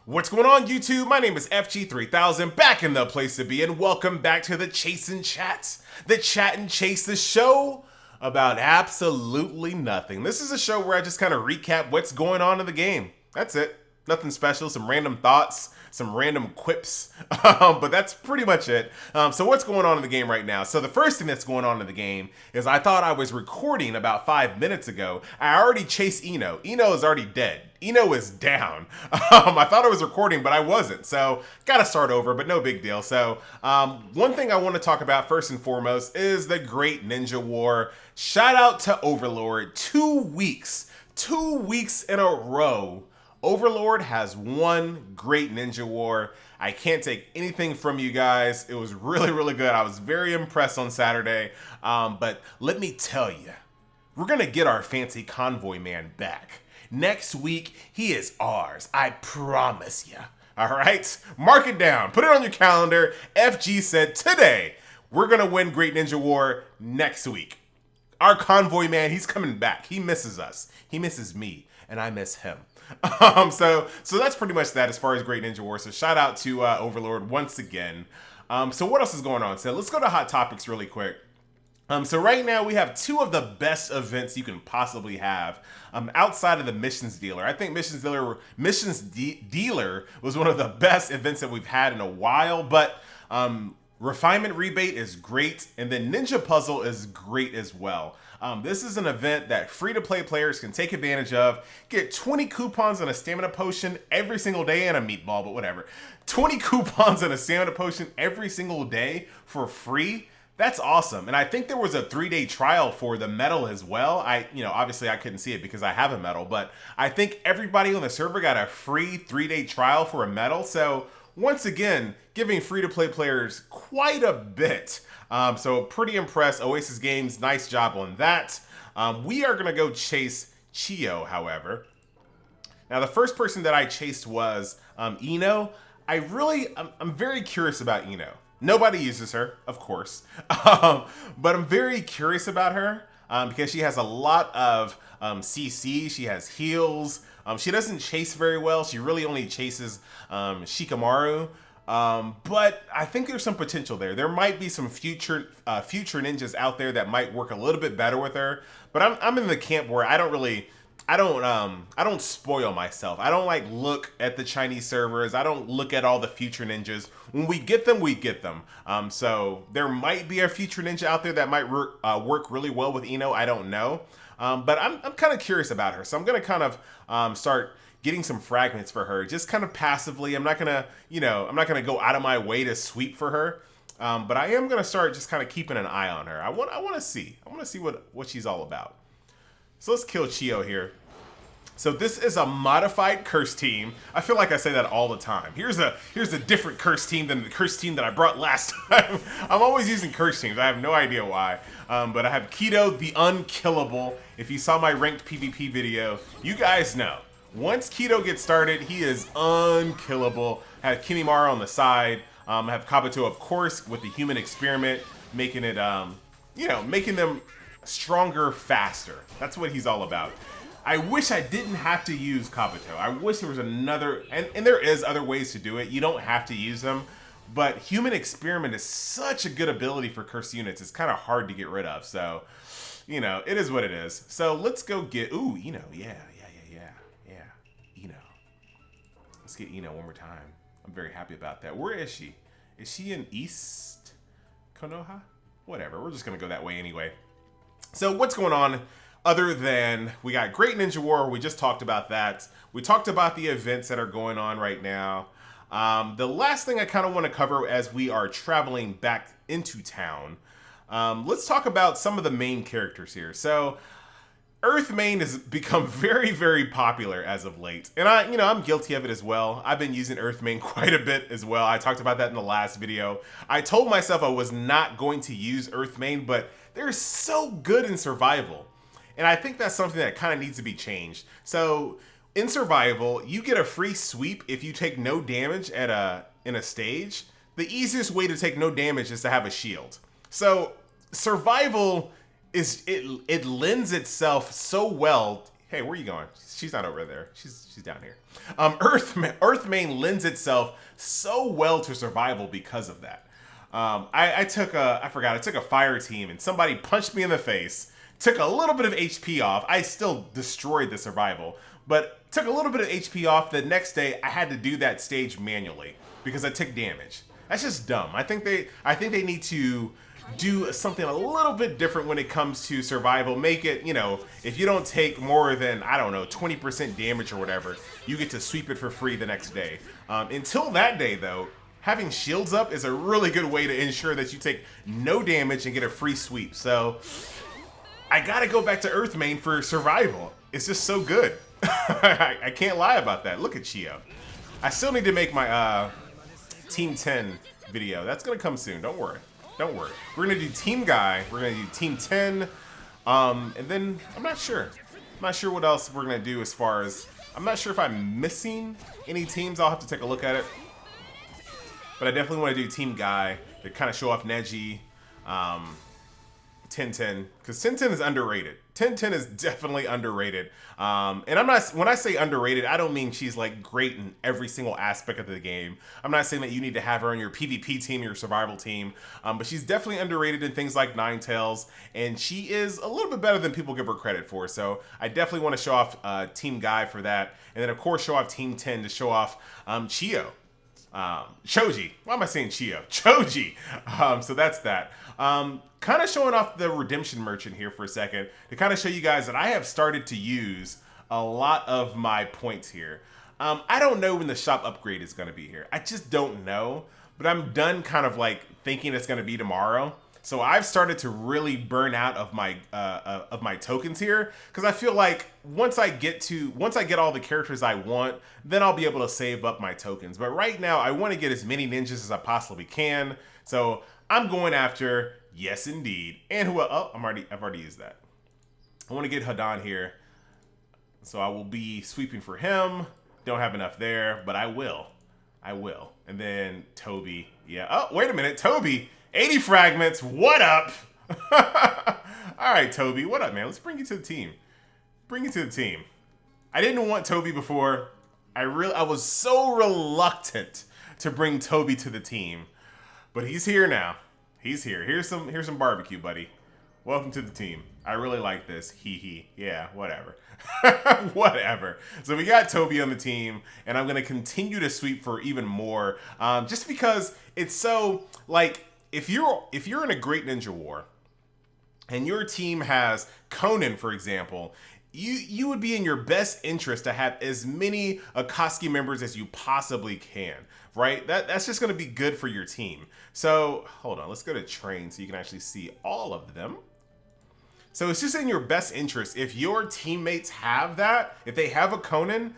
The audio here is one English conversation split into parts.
What's going on, YouTube? My name is FG3000, back in the place to be, and welcome back to the Chase and Chats. The Chat and Chase, the show about absolutely nothing. This is a show where I just kind of recap what's going on in the game. That's it. Nothing special, some random thoughts, some random quips, but that's pretty much it. So what's going on in the game right now? So the first thing that's going on in the game is I thought I was recording about 5 minutes ago. I already chased Eno. Eno is already dead. Eno is down. I thought I was recording, but I wasn't. So gotta start over, but no big deal. So one thing I want to talk about first and foremost is the Great Ninja War. Shout out to Overlord. 2 weeks in a row. Overlord has won Great Ninja War. I can't take anything from you guys. It was really, really good. I was very impressed on Saturday. But let me tell you, we're going to get our fancy convoy man back. Next week, he is ours. I promise you. All right? Mark it down. Put it on your calendar. FG said today, we're going to win Great Ninja War next week. Our convoy man, he's coming back. He misses us. He misses me, and I miss him. So that's pretty much that as far as Great Ninja War. So shout out to Overlord once again. So what else is going on? So let's go to Hot Topics really quick. So right now we have 2 of the best events you can possibly have outside of the Missions Dealer. I think Missions Dealer was one of the best events that we've had in a while, but Refinement Rebate is great, and then Ninja Puzzle is great as well. This is an event that free-to-play players can take advantage of. Get 20 coupons on a stamina potion every single day, and a meatball, but whatever. 20 coupons on a stamina potion every single day for free. That's awesome. And I think there was a 3-day trial for the medal as well. Obviously I couldn't see it because I have a medal, but I think everybody on the server got a free 3-day trial for a medal. So once again, giving free-to-play players quite a bit. So pretty impressed. Oasis Games, nice job on that. We are going to go chase Chio, however. Now, the first person that I chased was Eno. I'm very curious about Eno. Nobody uses her, of course. But I'm very curious about her because she has a lot of CC. She has heals. She doesn't chase very well. She really only chases Shikamaru. But I think there's some potential there. There might be some future ninjas out there that might work a little bit better with her. But I'm in the camp where I don't spoil myself. I don't like look at the Chinese servers. I don't look at all the future ninjas. When we get them, we get them. So there might be a future ninja out there that might work really well with Eno. I don't know. But I'm kind of curious about her. So I'm going to kind of start getting some fragments for her, just kind of passively. I'm not gonna go out of my way to sweep for her, but I am gonna start just kind of keeping an eye on her. I want to see what she's all about. So let's kill Chio here. So this is a modified curse team. I feel like I say that all the time. Here's a different curse team than the curse team that I brought last time. I'm always using curse teams. I have no idea why. But I have Keto, the Unkillable. If you saw my ranked PvP video, you guys know. Once Keto gets started, he is unkillable. I have Kimimaro on the side. I have Kabuto, of course, with the human experiment, making it, making them stronger faster. That's what he's all about. I wish I didn't have to use Kabuto. I wish there was another, and there is other ways to do it. You don't have to use them, but human experiment is such a good ability for curse units. It's kind of hard to get rid of. So, it is what it is. So let's go get, yeah. Eno. Let's get Eno one more time. I'm very happy about that. Where is she? Is she in East Konoha? Whatever. We're just going to go that way anyway. So what's going on other than we got Great Ninja War? We just talked about that. We talked about the events that are going on right now. The last thing I kind of want to cover as we are traveling back into town, let's talk about some of the main characters here. So Earthmane has become very, very popular as of late. And I'm guilty of it as well. I've been using Earthmane quite a bit as well. I talked about that in the last video. I told myself I was not going to use Earthmane, but they're so good in survival. And I think that's something that kind of needs to be changed. So in survival, you get a free sweep if you take no damage in a stage. The easiest way to take no damage is to have a shield. So survival it lends itself so well Hey, where are you going? She's not over there. She's down here. Earth main lends itself so well to survival because of that. I took a fire team and somebody punched me in the face, took a little bit of HP off. I still destroyed the survival, but took a little bit of HP off. The next day I had to do that stage manually because I took damage. That's just dumb. I think they need to do something a little bit different when it comes to survival. Make it, if you don't take more than, I don't know, 20% damage or whatever, you get to sweep it for free the next day. Until that day, though, having shields up is a really good way to ensure that you take no damage and get a free sweep. So I gotta go back to Earth main for survival. It's just so good. I can't lie about that. Look at Chio. I still need to make my Team 10 video. That's gonna come soon. Don't worry. Don't worry. We're gonna do Team Guy. We're gonna do Team 10. And then I'm not sure. I'm not sure what else we're gonna do as far as, I'm not sure if I'm missing any teams. I'll have to take a look at it. But I definitely want to do Team Guy to kind of show off Neji. 10-10, because 10-10 is underrated. 10-10 is definitely underrated. And I'm not, when I say underrated, I don't mean she's like great in every single aspect of the game. I'm not saying that you need to have her on your PvP team, your survival team, but she's definitely underrated in things like Ninetales, and she is a little bit better than people give her credit for. So I definitely want to show off Team Guy for that, and then of course show off Team 10 to show off Chio. Choji. Why am I saying Chio? Choji. So that's that. Kind of showing off the Redemption Merchant here for a second to kind of show you guys that I have started to use a lot of my points here. I don't know when the shop upgrade is going to be here. I just don't know, but I'm done kind of like thinking it's going to be tomorrow. So I've started to really burn out of my tokens here, because I feel like once I get all the characters I want, then I'll be able to save up my tokens. But right now I want to get as many ninjas as I possibly can. So I'm going after, yes indeed, and who? Oh, I've already used that. I want to get Hadan here, so I will be sweeping for him. Don't have enough there, but I will. And then Toby. Yeah. Oh, wait a minute, Toby. 80 fragments, what up? All right, Toby, what up, man? Let's bring you to the team. Bring you to the team. I didn't want Toby before. I was so reluctant to bring Toby to the team, but he's here now. He's here. Here's some barbecue, buddy. Welcome to the team. I really like this. Hee. Yeah, whatever. Whatever. So we got Toby on the team, and I'm gonna continue to sweep for even more, just because it's so like. If you're in a Great Ninja War and your team has Conan, for example, you would be in your best interest to have as many Akatsuki members as you possibly can, right? That's just going to be good for your team. So hold on, let's go to train so you can actually see all of them. So it's just in your best interest. If your teammates have that, if they have a Conan,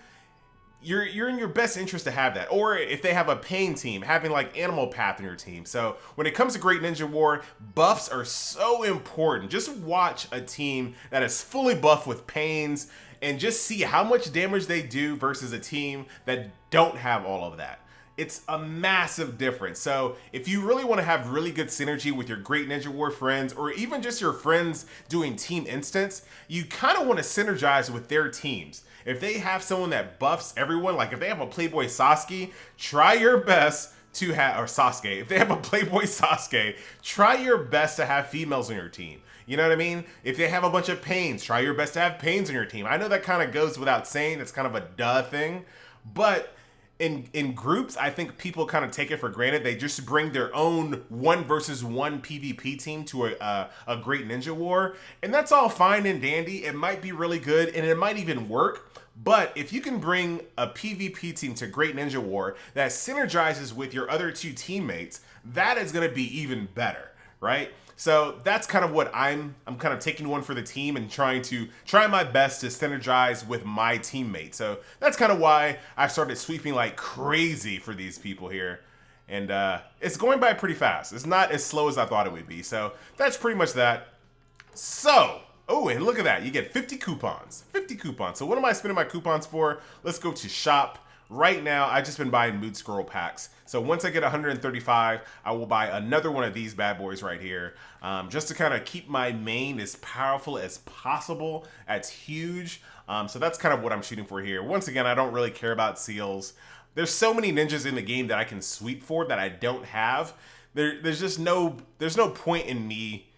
you're in your best interest to have that. Or if they have a pain team, having like Animal Path in your team. So when it comes to Great Ninja War, buffs are so important. Just watch a team that is fully buffed with pains and just see how much damage they do versus a team that don't have all of that. It's a massive difference. So if you really want to have really good synergy with your Great Ninja War friends, or even just your friends doing team instance, you kind of want to synergize with their teams. If they have someone that buffs everyone, like if they have a Playboy Sasuke, try your best to have, or Sasuke, if they have a Playboy Sasuke, try your best to have females on your team. You know what I mean? If they have a bunch of pains, try your best to have pains on your team. I know that kind of goes without saying, it's kind of a duh thing, but in groups, I think people kind of take it for granted. They just bring their own 1 versus 1 PvP team to a Great Ninja War, and that's all fine and dandy. It might be really good, and it might even work. But if you can bring a PvP team to Great Ninja War that synergizes with your other 2 teammates, that is going to be even better, right? So that's kind of what I'm kind of taking one for the team and trying my best to synergize with my teammates. So that's kind of why I started sweeping like crazy for these people here. And it's going by pretty fast. It's not as slow as I thought it would be. So that's pretty much that. So, oh, and look at that. You get 50 coupons. 50 coupons. So what am I spending my coupons for? Let's go to shop. Right now, I've just been buying mood scroll packs. So once I get 135, I will buy another one of these bad boys right here, just to kind of keep my main as powerful as possible. That's huge. So that's kind of what I'm shooting for here. Once again, I don't really care about seals. There's so many ninjas in the game that I can sweep for that I don't have. There's no point in me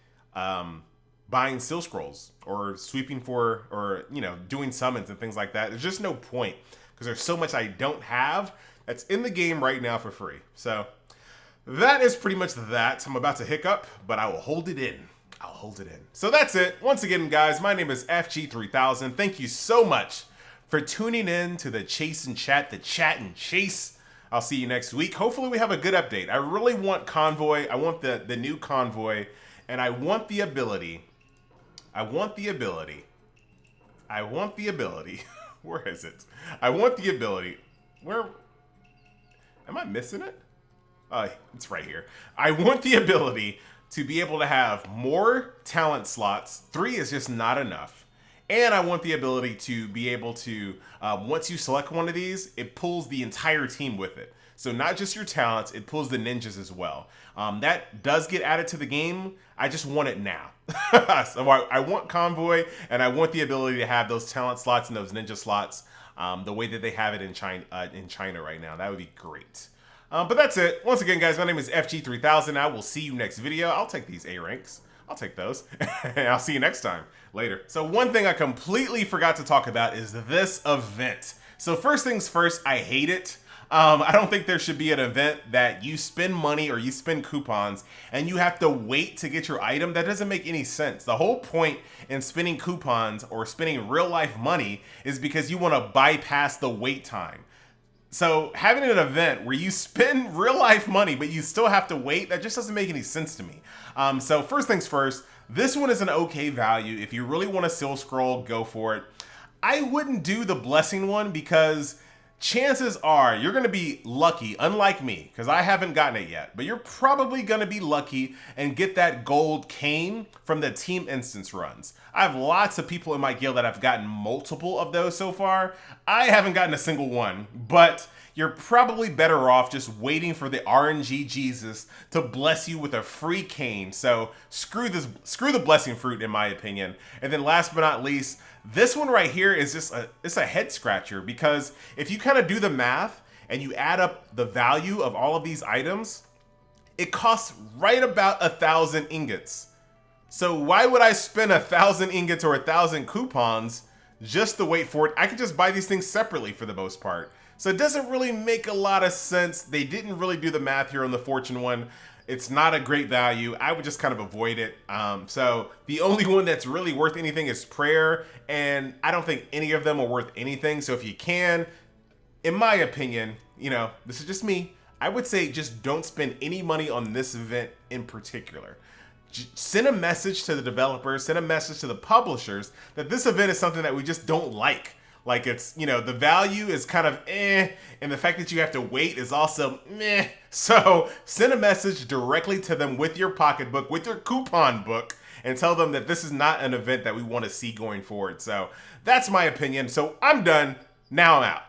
buying seal scrolls or sweeping for, or doing summons and things like that. There's just no point, because there's so much I don't have that's in the game right now for free. So that is pretty much that. I'm about to hiccup, but I will hold it in. I'll hold it in. So that's it. Once again, guys, my name is FG3000. Thank you so much for tuning in to the Chase and Chat, the Chat and Chase. I'll see you next week. Hopefully we have a good update. I really want Convoy. I want the new Convoy, and I want the ability. Where is it? I want the ability. Where? Am I missing it? It's right here. I want the ability to be able to have more talent slots. 3 is just not enough. And I want the ability to be able to, once you select one of these, it pulls the entire team with it. So not just your talents, it pulls the ninjas as well. That does get added to the game. I just want it now. So I want Convoy, and I want the ability to have those talent slots and those ninja slots the way that they have it in China right now. That would be great. But that's it. Once again, guys, my name is FG3000. I will see you next video. I'll take these A ranks. I'll take those. And I'll see you next time. Later. So one thing I completely forgot to talk about is this event. So first things first, I hate it. I don't think there should be an event that you spend money or you spend coupons and you have to wait to get your item. That doesn't make any sense. The whole point in spending coupons or spending real life money is because you want to bypass the wait time. So having an event where you spend real life money but you still have to wait, that just doesn't make any sense to me. So first things first, this one is an okay value. If you really want a seal scroll, go for it. I wouldn't do the blessing one because chances are you're going to be lucky, unlike me, because I haven't gotten it yet, but you're probably going to be lucky and get that gold cane from the team instance runs. I have lots of people in my guild that have gotten multiple of those so far. I haven't gotten a single one, but you're probably better off just waiting for the RNG Jesus to bless you with a free cane. So screw the blessing fruit, in my opinion. And then last but not least, this one right here is just it's a head scratcher, because if you kind of do the math and you add up the value of all of these items, it costs right about 1,000 ingots. So why would I spend 1,000 ingots or 1,000 coupons just to wait for it? I could just buy these things separately for the most part. So it doesn't really make a lot of sense. They didn't really do the math here on the fortune one. It's not a great value. I would just kind of avoid it. So the only one that's really worth anything is prayer, and I don't think any of them are worth anything. So if you can, in my opinion, this is just me, I would say just don't spend any money on this event in particular. Send a message to the developers, send a message to the publishers that this event is something that we just don't like. Like, it's, the value is kind of and the fact that you have to wait is also meh. So send a message directly to them with your pocketbook, with your coupon book, and tell them that this is not an event that we want to see going forward. So that's my opinion. So I'm done. Now I'm out.